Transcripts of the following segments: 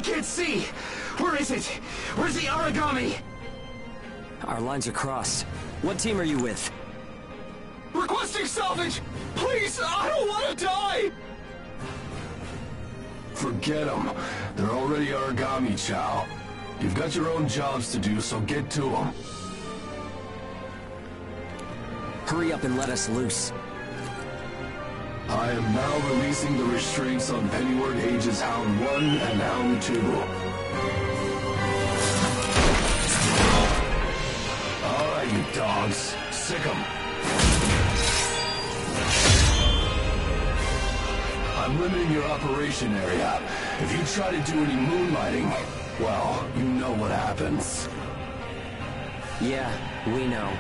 can't see! Where is it? Where's the origami? Our lines are crossed. What team are you with? Requesting salvage! Please, I don't want to die! Forget them. They're already origami, Chow. You've got your own jobs to do, so get to them. Hurry up and let us loose. I am now releasing the restraints on Pennyward Ages Hound 1 and Hound 2. Alright, you dogs. Sick 'em. I'm limiting your operation area. If you try to do any moonlighting, well, you know what happens. Yeah, we know.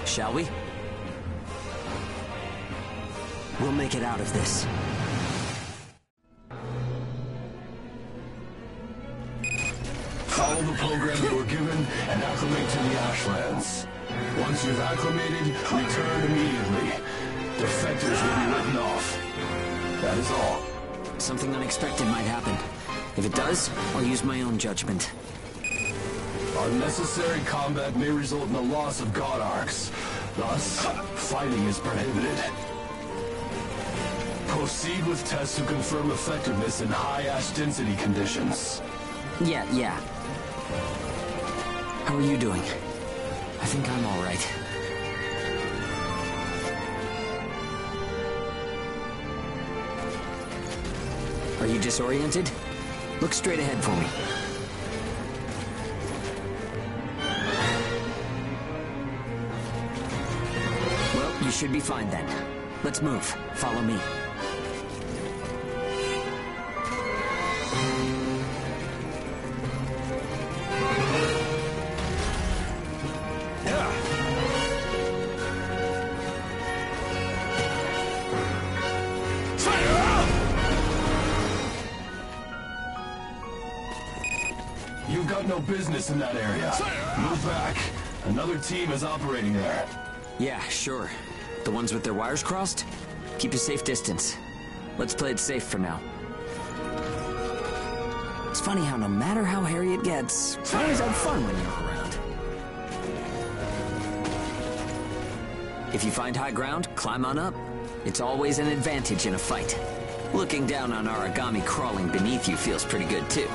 Shall we? We'll make it out of this. Follow the program you were given and acclimate to the Ashlands. Once you've acclimated, return immediately. Defectors will be written off. That is all. Something unexpected might happen. If it does, I'll use my own judgment. Unnecessary combat may result in the loss of God Arcs. Thus, fighting is prohibited. Proceed with tests to confirm effectiveness in high ash density conditions. Yeah. How are you doing? I think I'm all right. Are you disoriented? Look straight ahead for me. Well, you should be fine then. Let's move. Follow me. You've got no business in that area. Move back. Another team is operating there. Yeah, sure. The ones with their wires crossed? Keep a safe distance. Let's play it safe for now. It's funny how no matter how hairy it gets, you always have fun when you're around. If you find high ground, climb on up. It's always an advantage in a fight. Looking down on origami crawling beneath you feels pretty good too.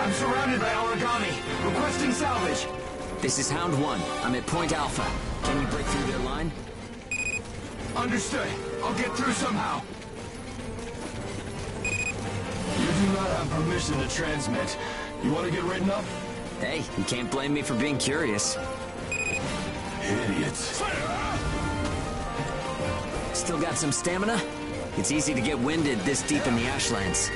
I'm surrounded by origami. Requesting salvage. This is Hound 1. I'm at Point Alpha. Can you break through their line? Understood. I'll get through somehow. You do not have permission to transmit. You want to get written up? Hey, you can't blame me for being curious. Idiots. Still got some stamina? It's easy to get winded this deep in the Ashlands.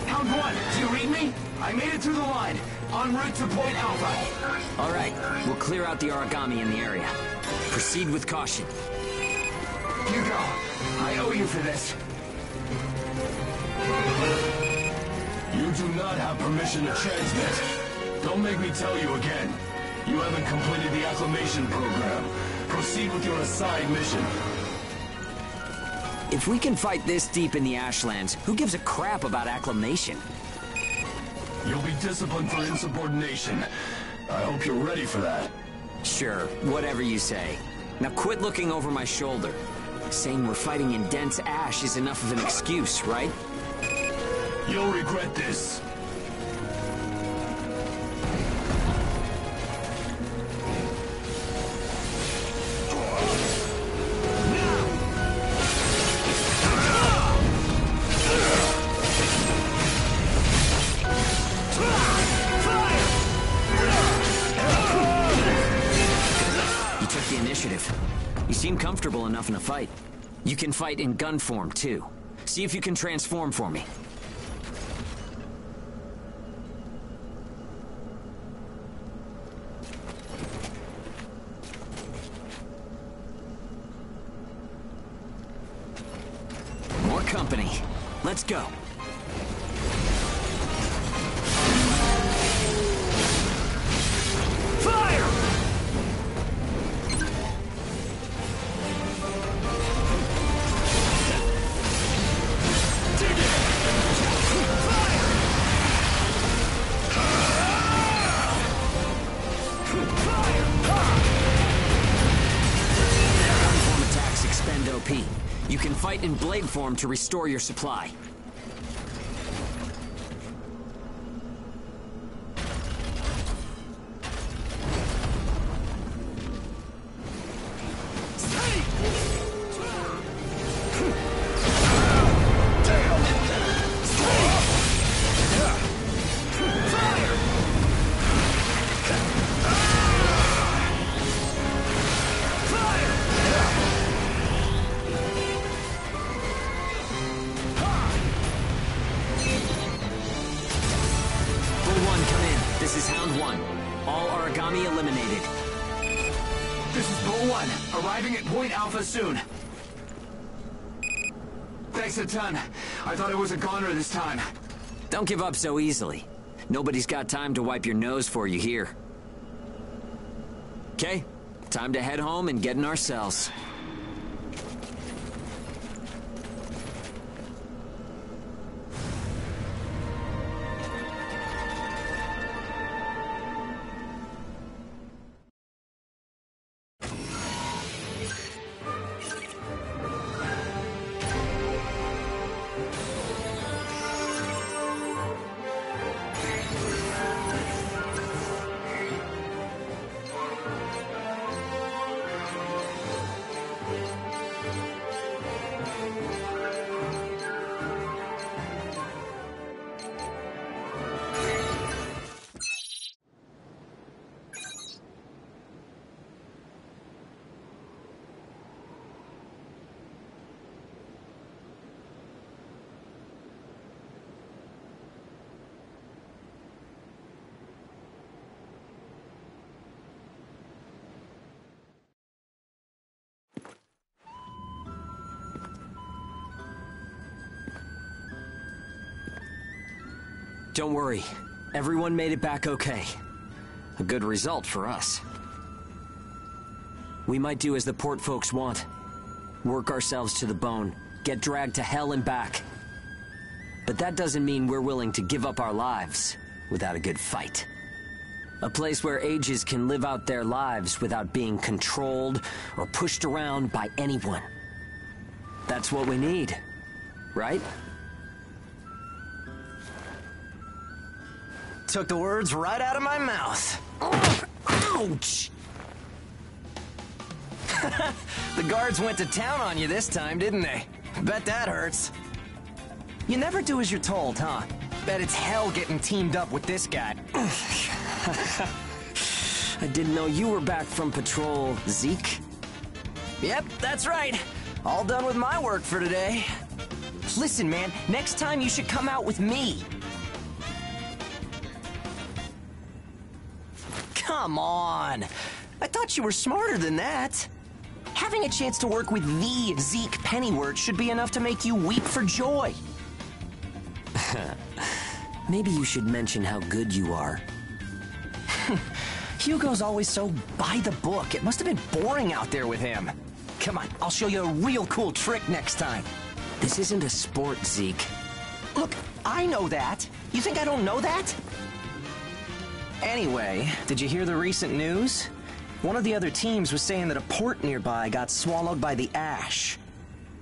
Hound 1, do you read me? I made it through the line. En route to Point Alpha. All right, we'll clear out the origami in the area. Proceed with caution. Hugo, I owe you for this. You do not have permission to transmit. Don't make me tell you again. You haven't completed the acclimation program. Proceed with your assigned mission. If we can fight this deep in the Ashlands, who gives a crap about acclimation? You'll be disciplined for insubordination. I hope you're ready for that. Sure, whatever you say. Now quit looking over my shoulder. Saying we're fighting in dense ash is enough of an excuse, right? You'll regret this. You seem comfortable enough in a fight. You can fight in gun form, too. See if you can transform for me. go. Fire! Form attacks expend OP. You can fight in blade form to restore your supply. This is Hound 1. All origami eliminated. This is Bull 1, arriving at Point Alpha soon. Thanks a ton. I thought it was a goner this time. Don't give up so easily. Nobody's got time to wipe your nose for you here. Okay, time to head home and get in our cells. Don't worry. Everyone made it back okay. A good result for us. We might do as the port folks want. Work ourselves to the bone. Get dragged to hell and back. But that doesn't mean we're willing to give up our lives without a good fight. A place where ages can live out their lives without being controlled or pushed around by anyone. That's what we need, right? Took the words right out of my mouth. Ouch! The guards went to town on you this time, didn't they? Bet that hurts. You never do as you're told, huh? Bet it's hell getting teamed up with this guy. I didn't know you were back from patrol, Zeke. Yep, that's right. All done with my work for today. Listen, man, next time you should come out with me. Come on. I thought you were smarter than that. Having a chance to work with the Zeke Pennyworth should be enough to make you weep for joy. Maybe you should mention how good you are. Hugo's always so by the book. It must have been boring out there with him. Come on, I'll show you a real cool trick next time. This isn't a sport, Zeke. Look, I know that. You think I don't know that? Anyway, did you hear the recent news? One of the other teams was saying that a port nearby got swallowed by the ash.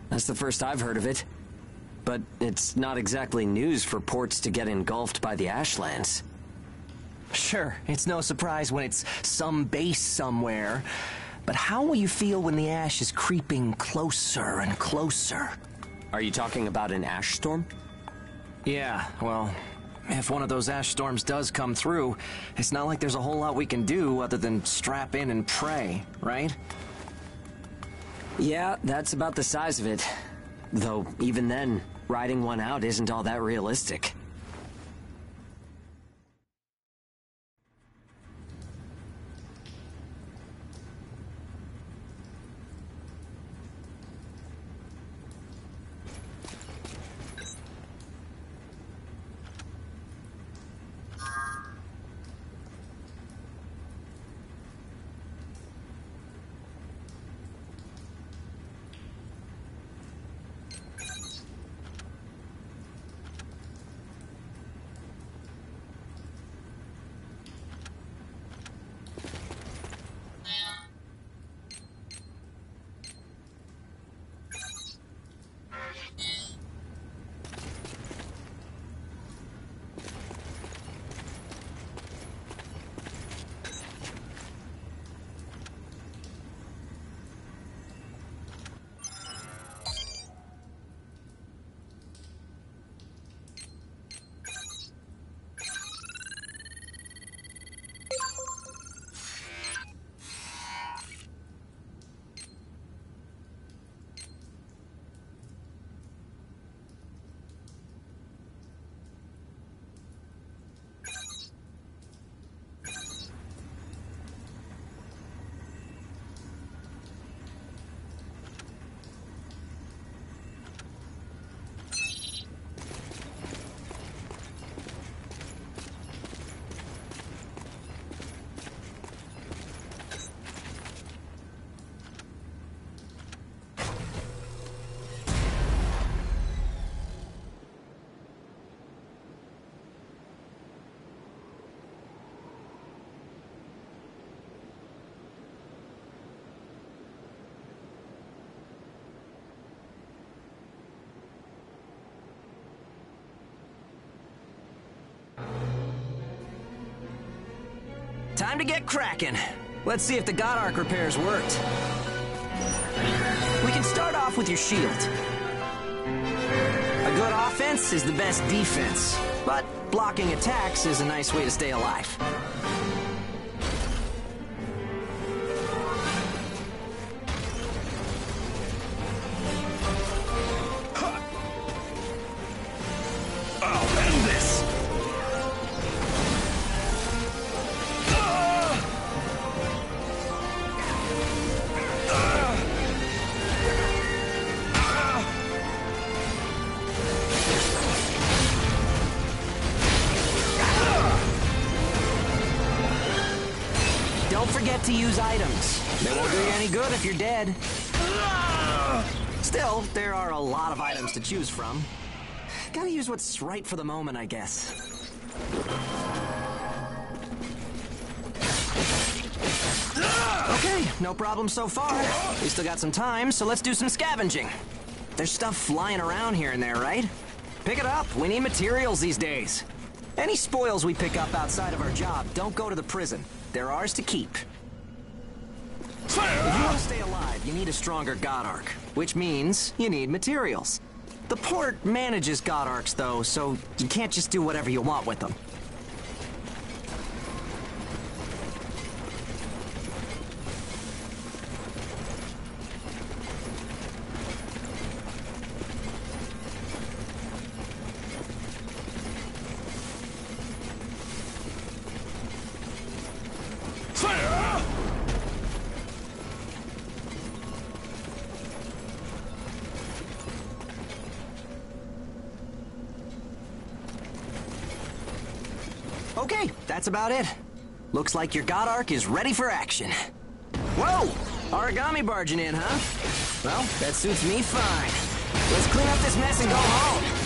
That's the first I've heard of it. But it's not exactly news for ports to get engulfed by the ashlands. Sure, it's no surprise when it's some base somewhere. But how will you feel when the ash is creeping closer and closer? Are you talking about an ash storm? Yeah, well, if one of those ash storms does come through, it's not like there's a whole lot we can do other than strap in and pray, right? Yeah, that's about the size of it. Though, even then, riding one out isn't all that realistic. time to get cracking. Let's see if the God Arc repairs worked. We can start off with your shield. A good offense is the best defense, but blocking attacks is a nice way to stay alive. I'll end this! Don't forget to use items. They won't do you any good if you're dead. Still, there are a lot of items to choose from. Gotta use what's right for the moment, I guess. Okay, no problem so far. We still got some time, so let's do some scavenging. There's stuff flying around here and there, right? Pick it up. We need materials these days. Any spoils we pick up outside of our job don't go to the prison. They're ours to keep. If you want to stay alive, you need a stronger God Arc, which means you need materials. The port manages God Arcs, though, so you can't just do whatever you want with them. Okay, that's about it. Looks like your God Arc is ready for action. Whoa! Origami barging in, huh? Well, that suits me fine. Let's clean up this mess and go home.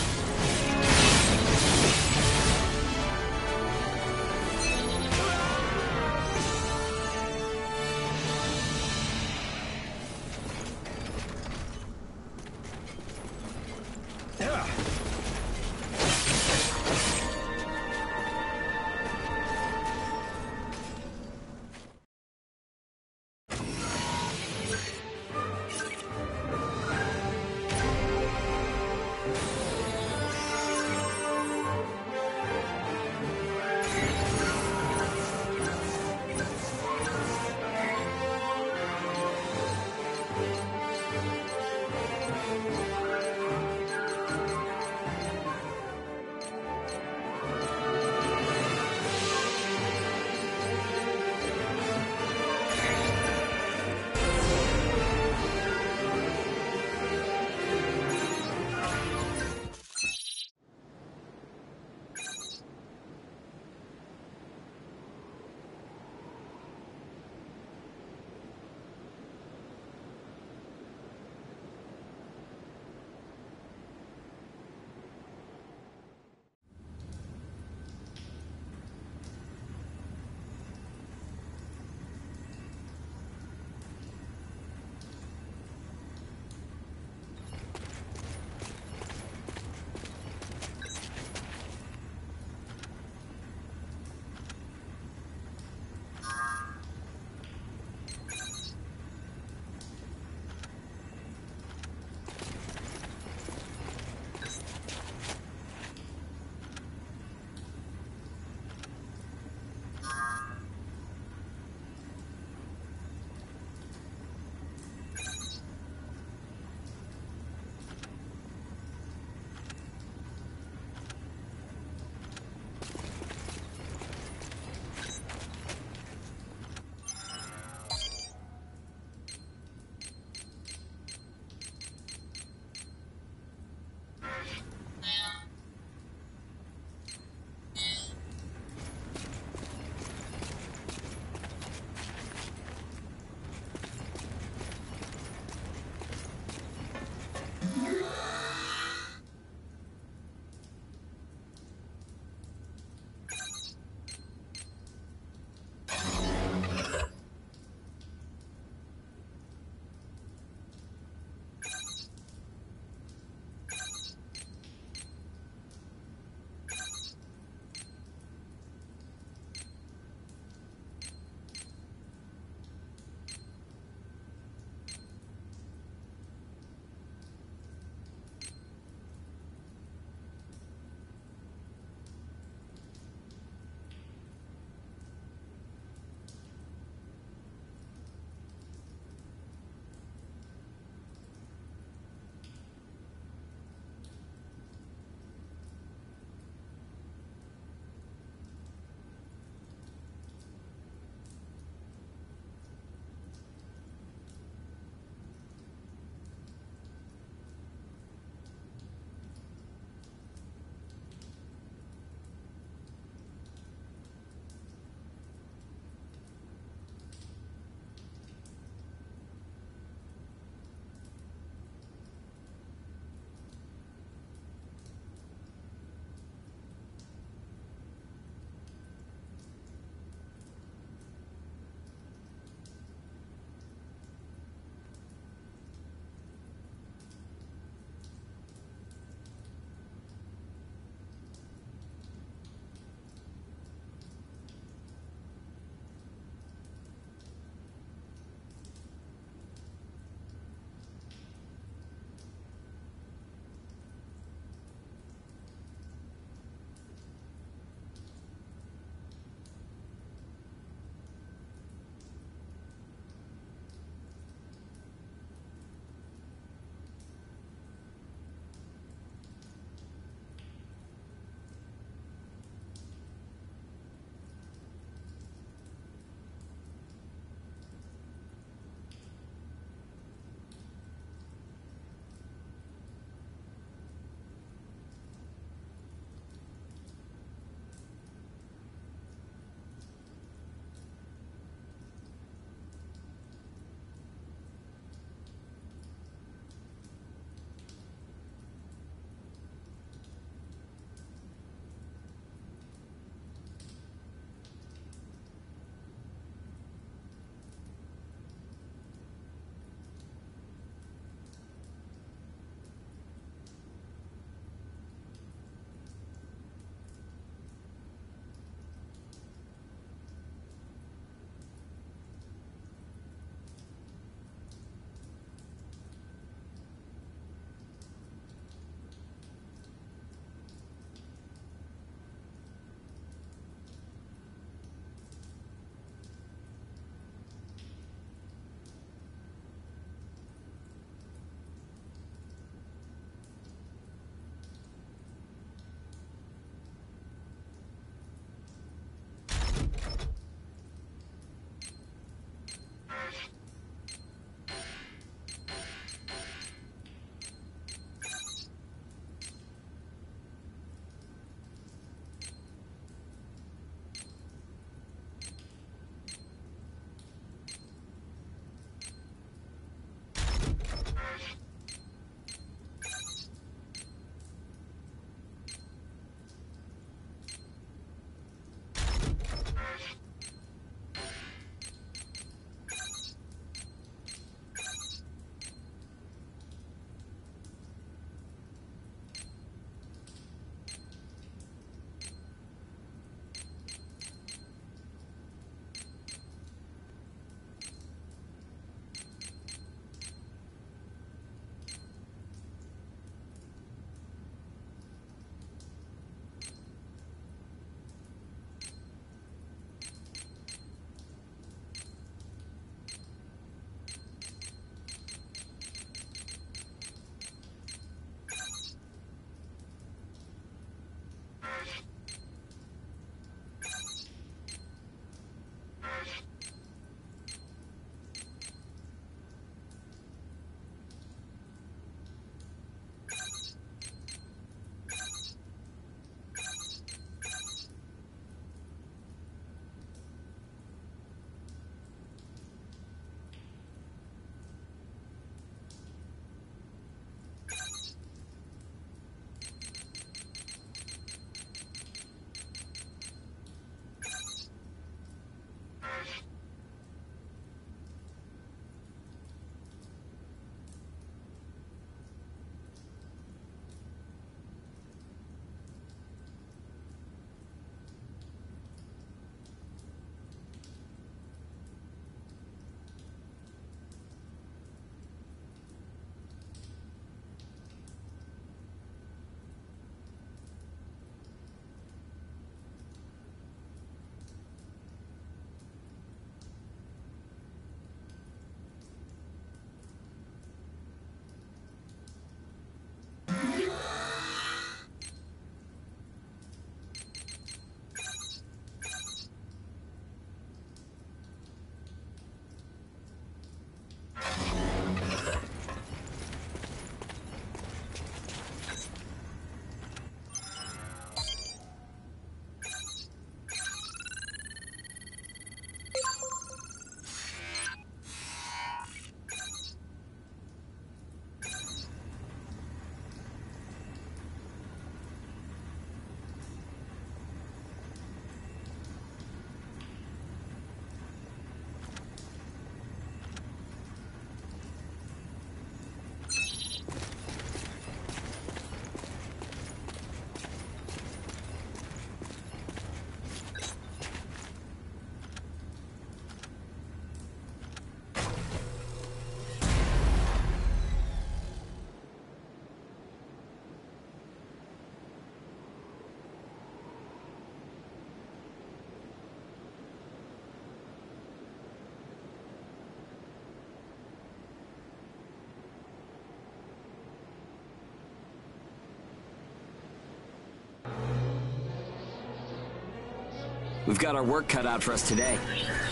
We've got our work cut out for us today.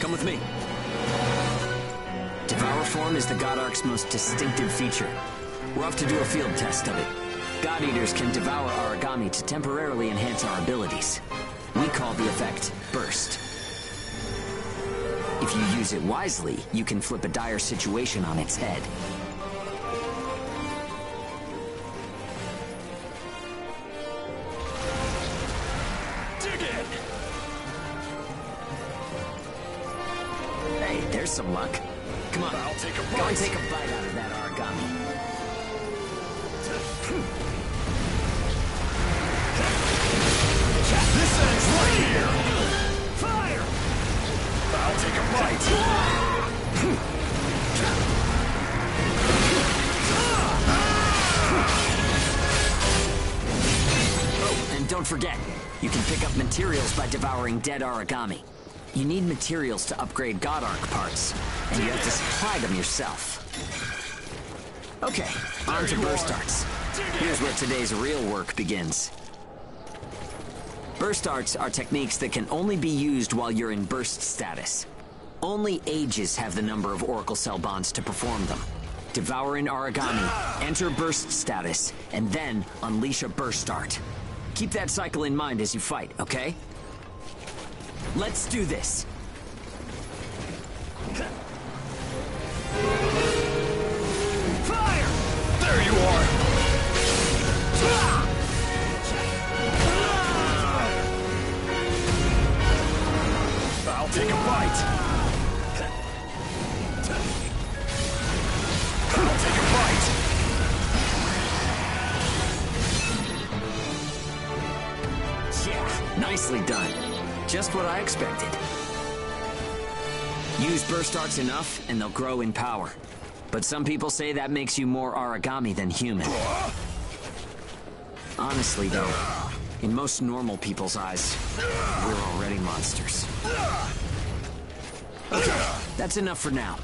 Come with me. Devour form is the God Ark's most distinctive feature. We're off to do a field test of it. God Eaters can devour origami to temporarily enhance our abilities. We call the effect Burst. If you use it wisely, you can flip a dire situation on its head. Dig in! Hey, there's some luck. Come on, I'll take a go and bite. take a bite out of that origami. This ends right here! Fire! I'll take a bite. Oh, and don't forget, you can pick up materials by devouring dead origami. You need materials to upgrade God Ark parts, and you have to supply them yourself. Okay, on to burst arts. Here's where today's real work begins. Burst arts are techniques that can only be used while you're in burst status. Only Ages have the number of Oracle Cell bonds to perform them. Devour an origami, enter burst status, and then unleash a burst art. Keep that cycle in mind as you fight, okay? Let's do this. Fire! There you are! I'll take a bite. I'll take a bite. Yeah, nicely done. Just what I expected. Use burst arts enough, and they'll grow in power. But some people say that makes you more origami than human. Honestly, though, in most normal people's eyes, we're already monsters. Okay, that's enough for now.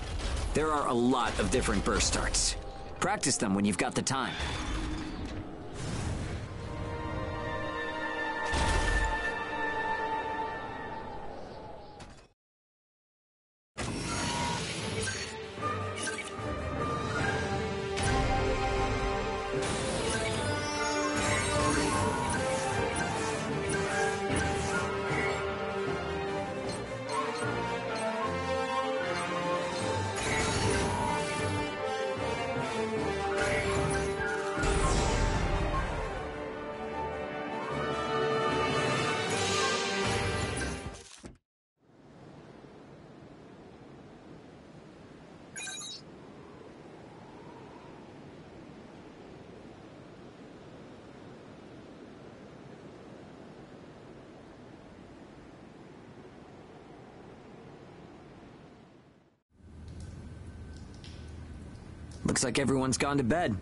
There are a lot of different burst arts. Practice them when you've got the time. Looks like everyone's gone to bed.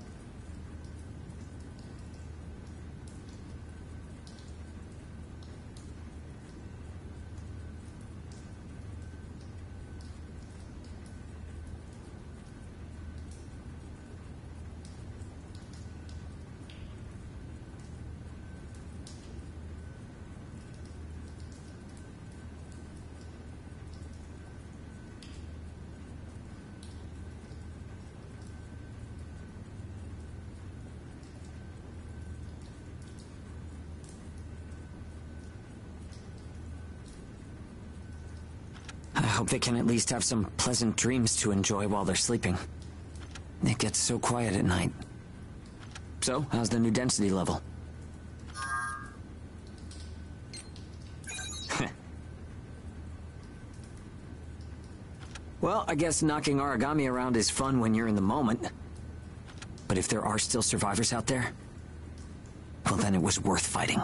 I hope they can at least have some pleasant dreams to enjoy while they're sleeping. It gets so quiet at night. So, how's the new density level? Well, I guess knocking origami around is fun when you're in the moment. But if there are still survivors out there, well, then it was worth fighting.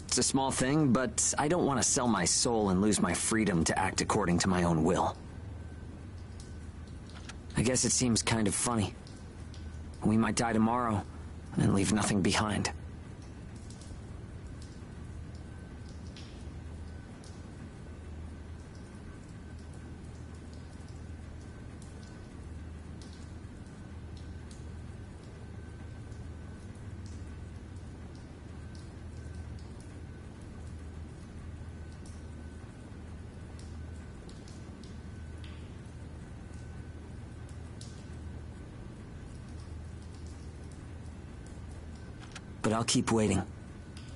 It's a small thing, but I don't want to sell my soul and lose my freedom to act according to my own will. I guess it seems kind of funny. We might die tomorrow and leave nothing behind. but I'll keep waiting.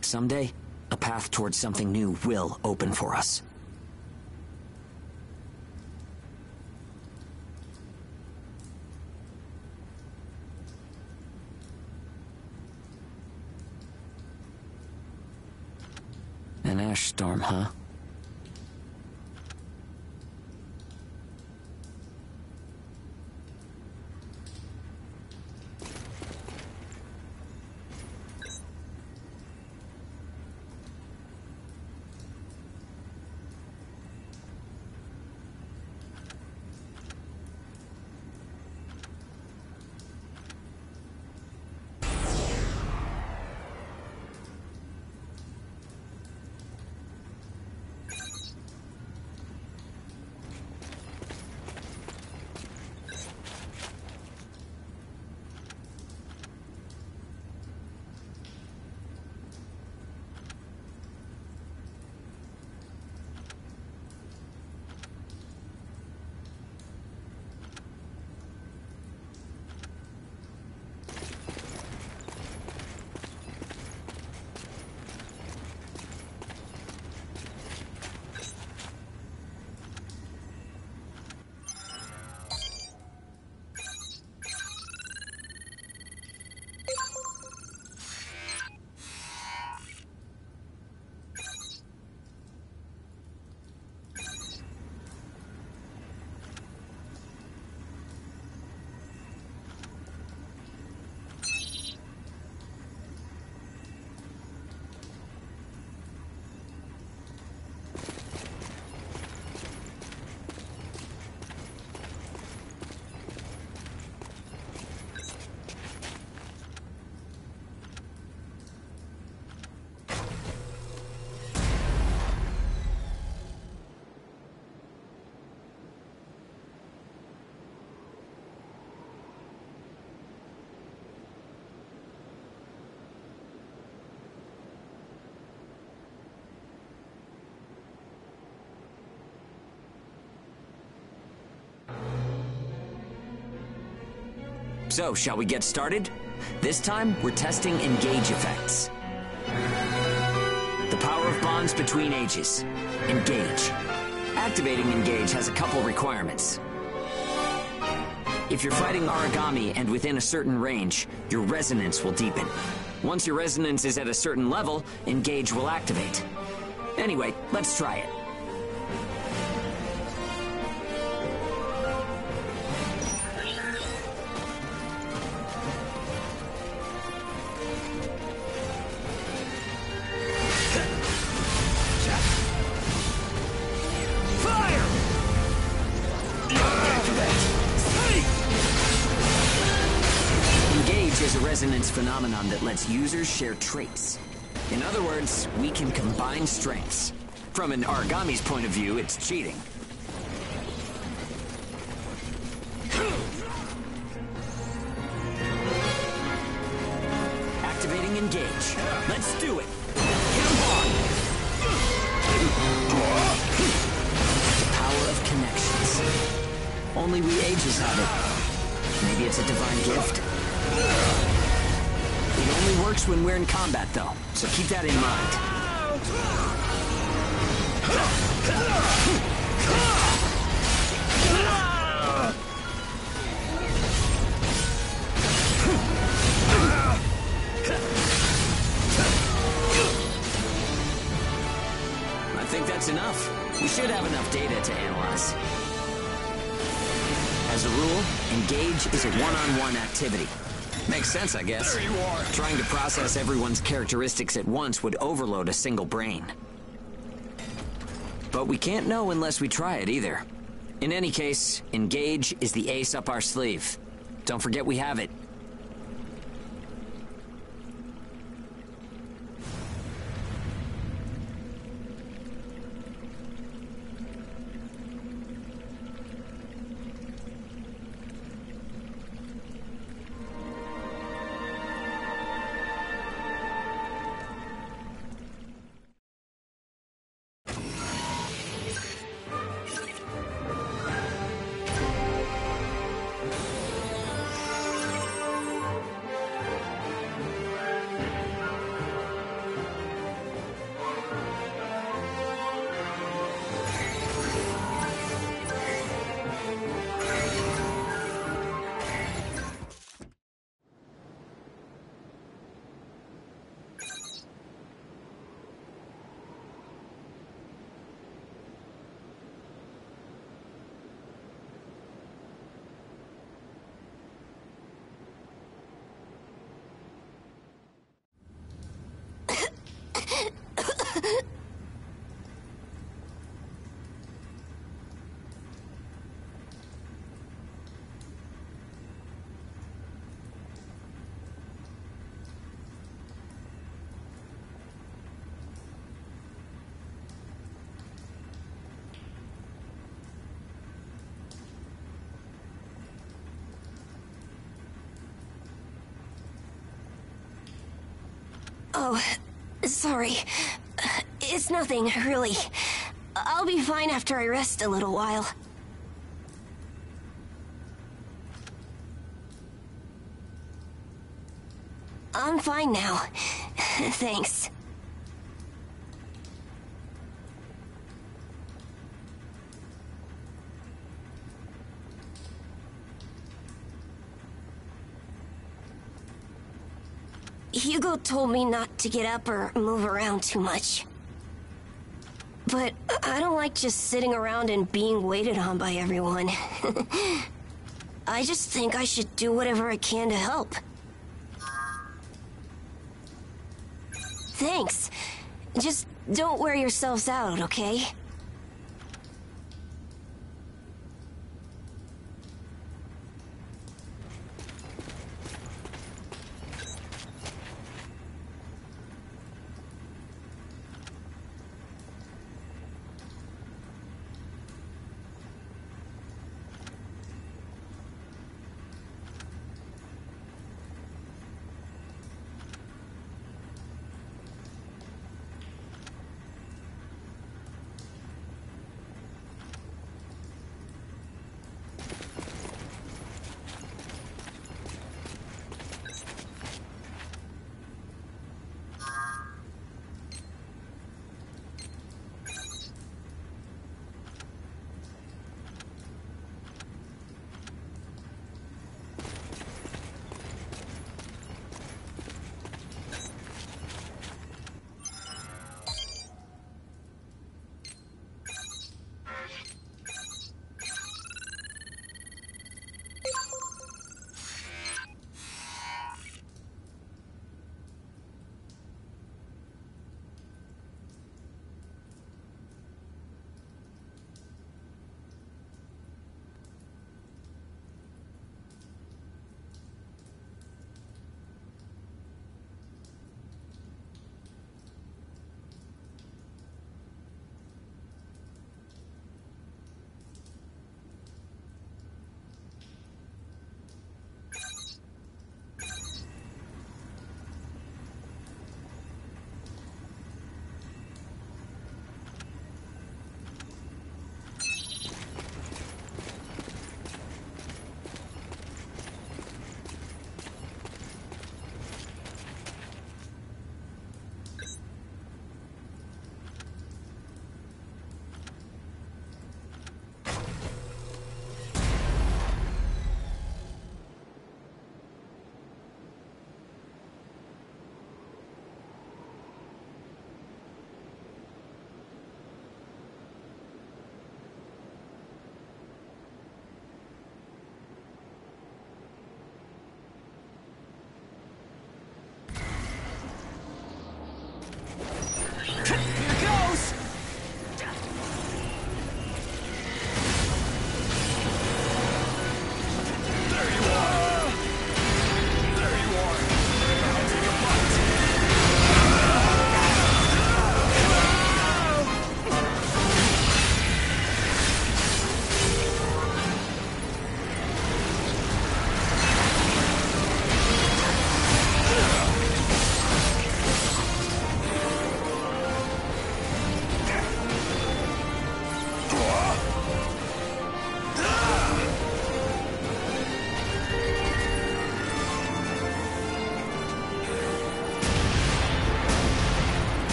Someday, a path towards something new will open for us. An ash storm, huh? So, shall we get started? This time, we're testing engage effects. The power of bonds between ages. Engage. Activating engage has a couple requirements. If you're fighting origami and within a certain range, your resonance will deepen. Once your resonance is at a certain level, engage will activate. Anyway, let's try it. Is a resonance phenomenon that lets users share traits. In other words, we can combine strengths. From an origami's point of view, it's cheating. Activating engage. Let's do it. Hit 'em hard. The power of connections. Only we ages have it. Maybe it's a divine gift. It only works when we're in combat, though, so keep that in mind. I think that's enough. We should have enough data to analyze. As a rule, engage is a one-on-one activity. Makes sense, I guess. There you are. Trying to process everyone's characteristics at once would overload a single brain. But we can't know unless we try it either. In any case, engage is the ace up our sleeve. Don't forget we have it. Oh, sorry. It's nothing, really. I'll be fine after I rest a little while. I'm fine now. Thanks. Hugo told me not to get up or move around too much. But I don't like just sitting around and being waited on by everyone. I just think I should do whatever I can to help. Thanks. Just don't wear yourselves out, okay?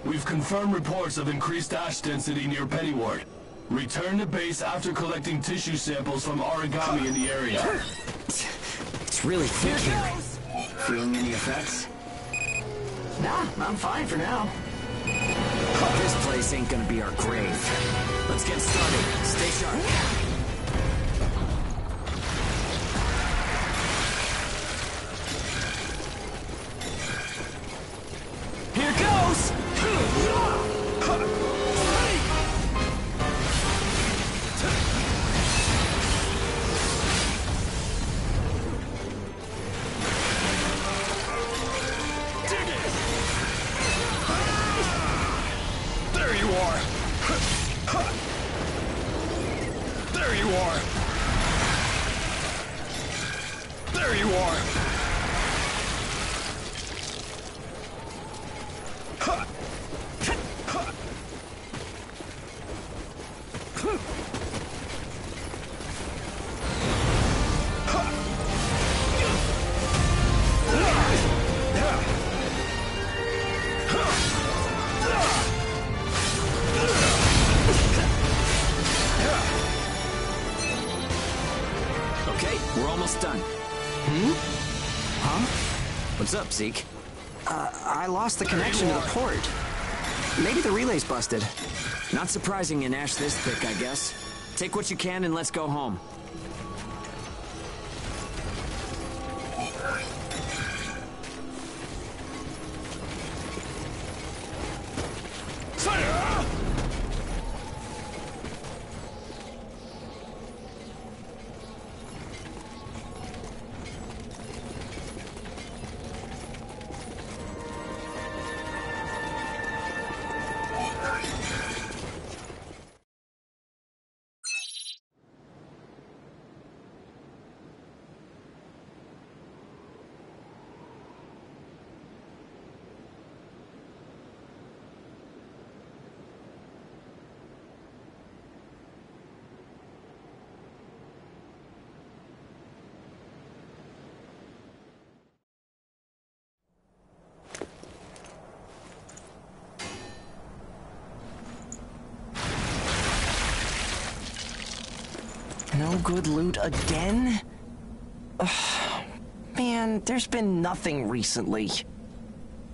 We've confirmed reports of increased ash density near Pennyward. Return to base after collecting tissue samples from origami in the area. It's really thick here. Feeling any effects? Nah, I'm fine for now. This place ain't gonna be our grave. Let's get started. Stay sharp. Here goes! There you are! There you are! There you are! Okay, we're almost done. What's up, Zeke? I lost the connection to the port. Maybe the relay's busted. Not surprising in ash this thick, I guess. Take what you can and let's go home. No good loot again? Ugh, man, there's been nothing recently.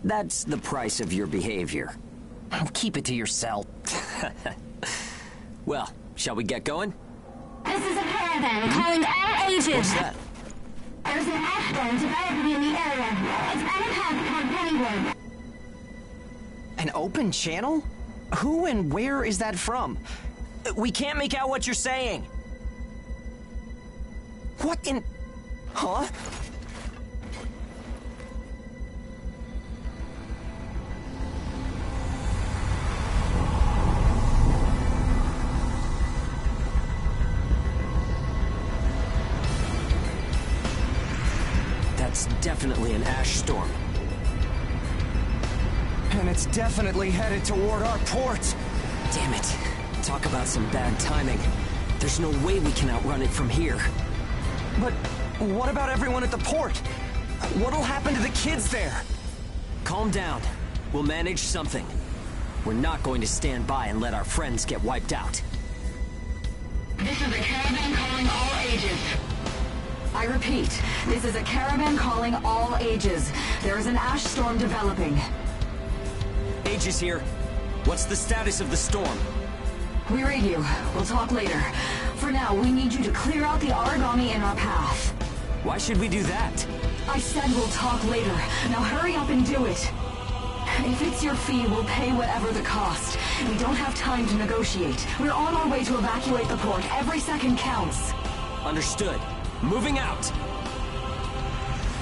That's the price of your behavior. Keep it to yourself. Well, shall we get going? This is a caravan calling all ages. What's that? There's an ash dome developing in the area. It's on a path toward Pennyward. An open channel? Who and where is that from? We can't make out what you're saying. What in... Huh? That's definitely an ash storm. And it's definitely headed toward our port. Damn it. Talk about some bad timing. There's no way we can outrun it from here. But what about everyone at the port? What'll happen to the kids there? Calm down. We'll manage something. We're not going to stand by and let our friends get wiped out. This is a caravan calling all ages. I repeat, this is a caravan calling all ages. There is an ash storm developing. Aegis here. What's the status of the storm? We read you. We'll talk later. For now, we need you to clear out the origami in our path. Why should we do that? I said we'll talk later. Now hurry up and do it. If it's your fee, we'll pay whatever the cost. We don't have time to negotiate. We're on our way to evacuate the port. Every second counts. Understood. Moving out.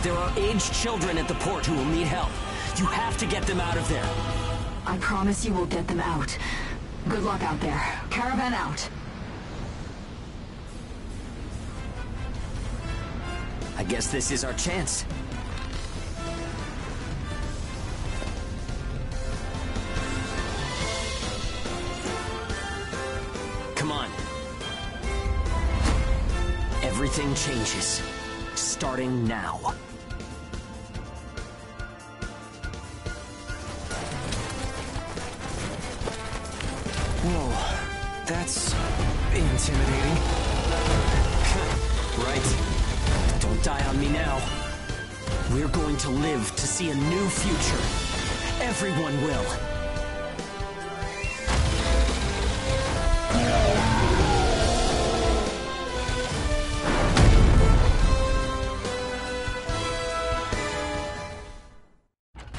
There are aged children at the port who will need help. You have to get them out of there. I promise you we'll get them out. Good luck out there. Caravan out. I guess this is our chance. Come on. Everything changes. Starting now. Whoa, that's intimidating. Right. Don't die on me now. We're going to live to see a new future. Everyone will.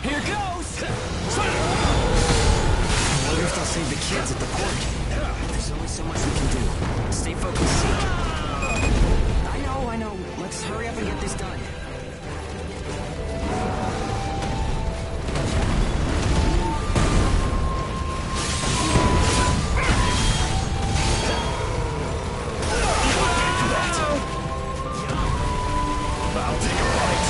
Here goes! I wonder if they'll save the kids at the port. There's only so much we can do. Stay focused, Zeke. I know. Let's hurry up and get this done. I'll take a bite.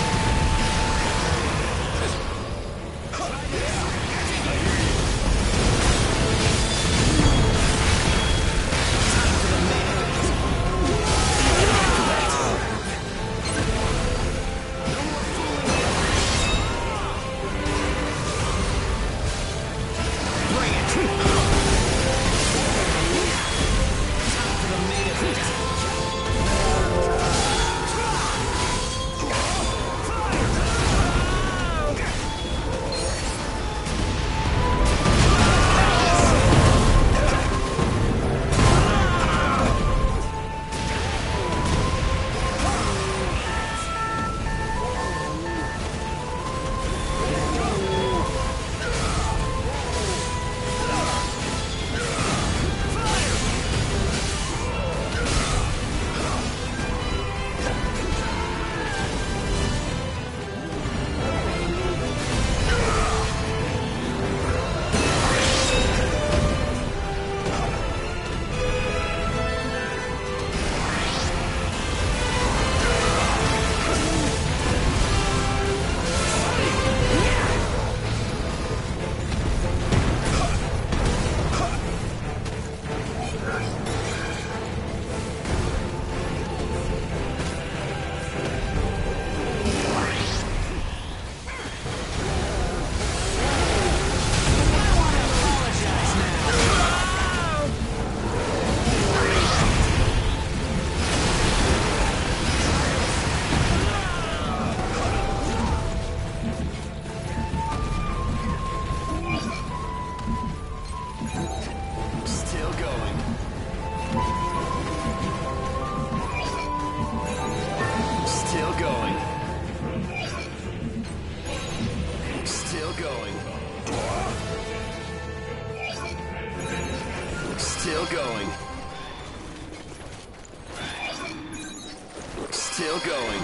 Still going. Still going.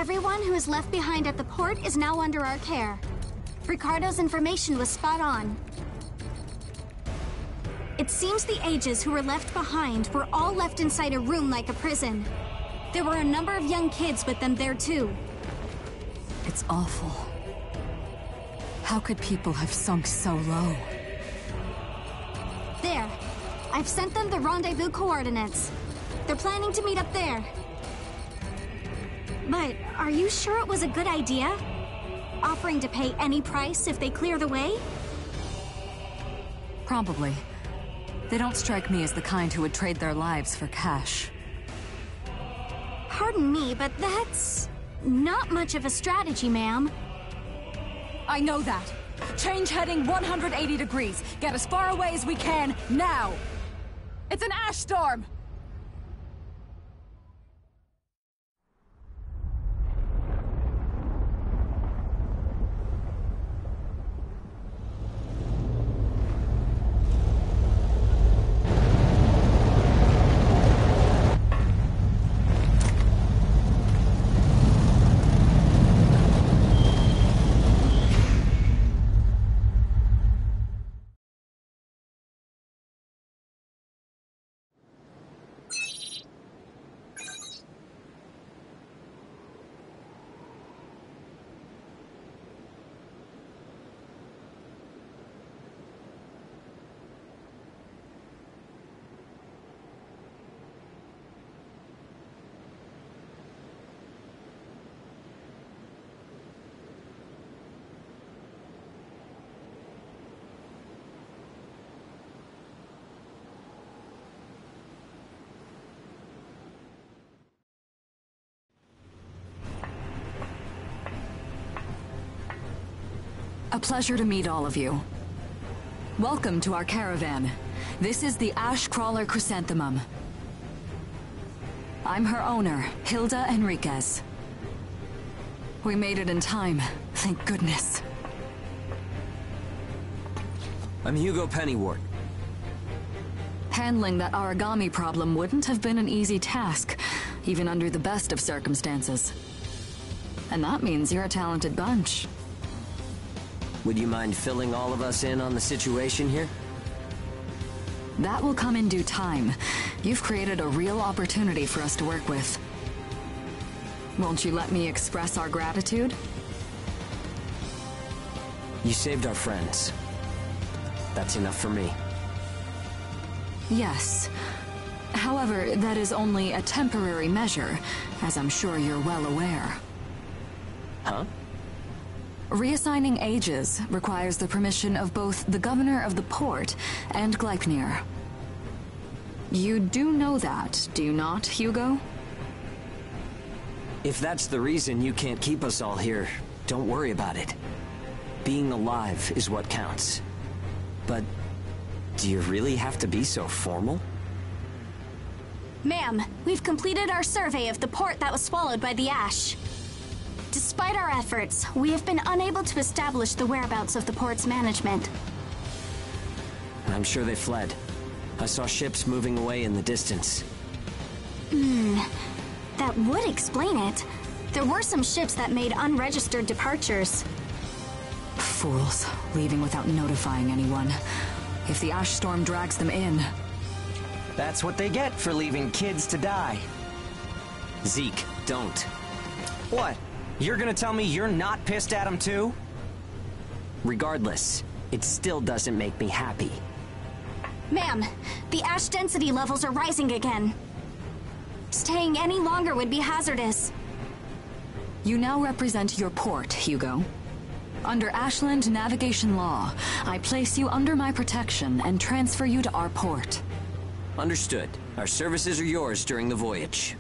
Everyone who is left behind at the port is now under our care. Ricardo's information was spot on. It seems the ages who were left behind were all left inside a room like a prison. There were a number of young kids with them there too. It's awful. How could people have sunk so low? There. I've sent them the rendezvous coordinates. They're planning to meet up there. But are you sure it was a good idea? Offering to pay any price if they clear the way? Probably. They don't strike me as the kind who would trade their lives for cash. Pardon me, but that's not much of a strategy, ma'am. I know that. Change heading 180 degrees. Get as far away as we can, now! It's an ash storm! A pleasure to meet all of you. Welcome to our caravan. This is the Ash Crawler Chrysanthemum. I'm her owner, Hilda Enriquez. We made it in time, thank goodness. I'm Hugo Pennywort. Handling that origami problem wouldn't have been an easy task, even under the best of circumstances. And that means you're a talented bunch. Would you mind filling all of us in on the situation here? That will come in due time. You've created a real opportunity for us to work with. Won't you let me express our gratitude? You saved our friends. That's enough for me. Yes. However, that is only a temporary measure, as I'm sure you're well aware. Huh? Reassigning ages requires the permission of both the governor of the port and Gleipnir. You do know that, do you not, Hugo? If that's the reason you can't keep us all here, don't worry about it. Being alive is what counts. But do you really have to be so formal? Ma'am, we've completed our survey of the port that was swallowed by the ash. Despite our efforts, we have been unable to establish the whereabouts of the port's management. I'm sure they fled. I saw ships moving away in the distance. That would explain it. There were some ships that made unregistered departures. Fools, leaving without notifying anyone. If the ash storm drags them in... That's what they get for leaving kids to die. Zeke, don't. What? You're gonna tell me you're not pissed at him too? Regardless, it still doesn't make me happy. Ma'am, the ash density levels are rising again. Staying any longer would be hazardous. You now represent your port, Hugo. Under Ashland navigation law, I place you under my protection and transfer you to our port. Understood. Our services are yours during the voyage.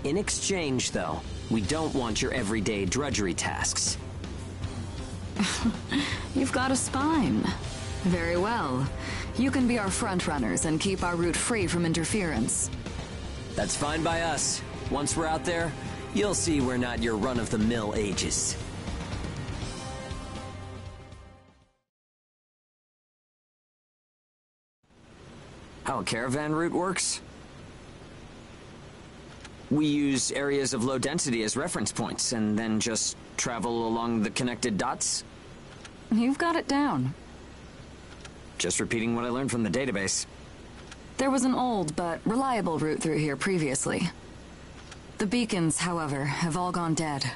In exchange, though, we don't want your everyday drudgery tasks. You've got a spine. Very well. You can be our front-runners and keep our route free from interference. That's fine by us. Once we're out there, you'll see we're not your run-of-the-mill ages. How a caravan route works? We use areas of low density as reference points, and then just travel along the connected dots? You've got it down. Just repeating what I learned from the database. There was an old but reliable route through here previously. The beacons, however, have all gone dead.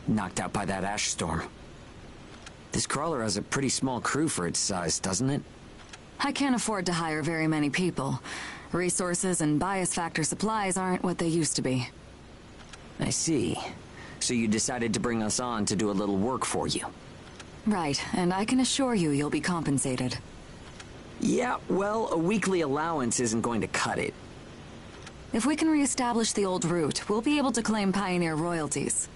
Knocked out by that ash storm. This crawler has a pretty small crew for its size, doesn't it? I can't afford to hire very many people. Resources and bias factor supplies aren't what they used to be. I see. So you decided to bring us on to do a little work for you. Right, and I can assure you you'll be compensated. Yeah, well, a weekly allowance isn't going to cut it. If we can reestablish the old route, we'll be able to claim Pioneer royalties.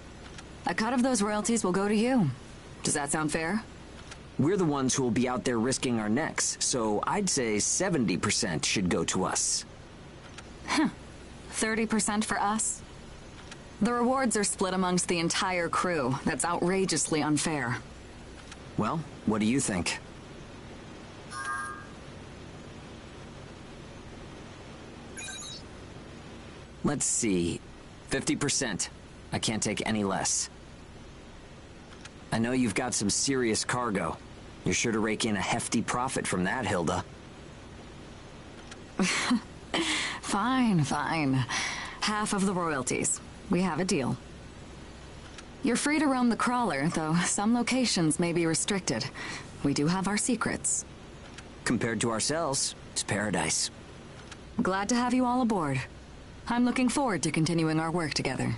A cut of those royalties will go to you. Does that sound fair? We're the ones who will be out there risking our necks, so I'd say 70% should go to us. 30% for us? The rewards are split amongst the entire crew. That's outrageously unfair. Well, what do you think? Let's see. 50%. I can't take any less. I know you've got some serious cargo. You're sure to rake in a hefty profit from that, Hilda. Fine, fine. Half of the royalties. We have a deal. You're free to roam the crawler, though some locations may be restricted. We do have our secrets. Compared to ourselves, it's paradise. Glad to have you all aboard. I'm looking forward to continuing our work together.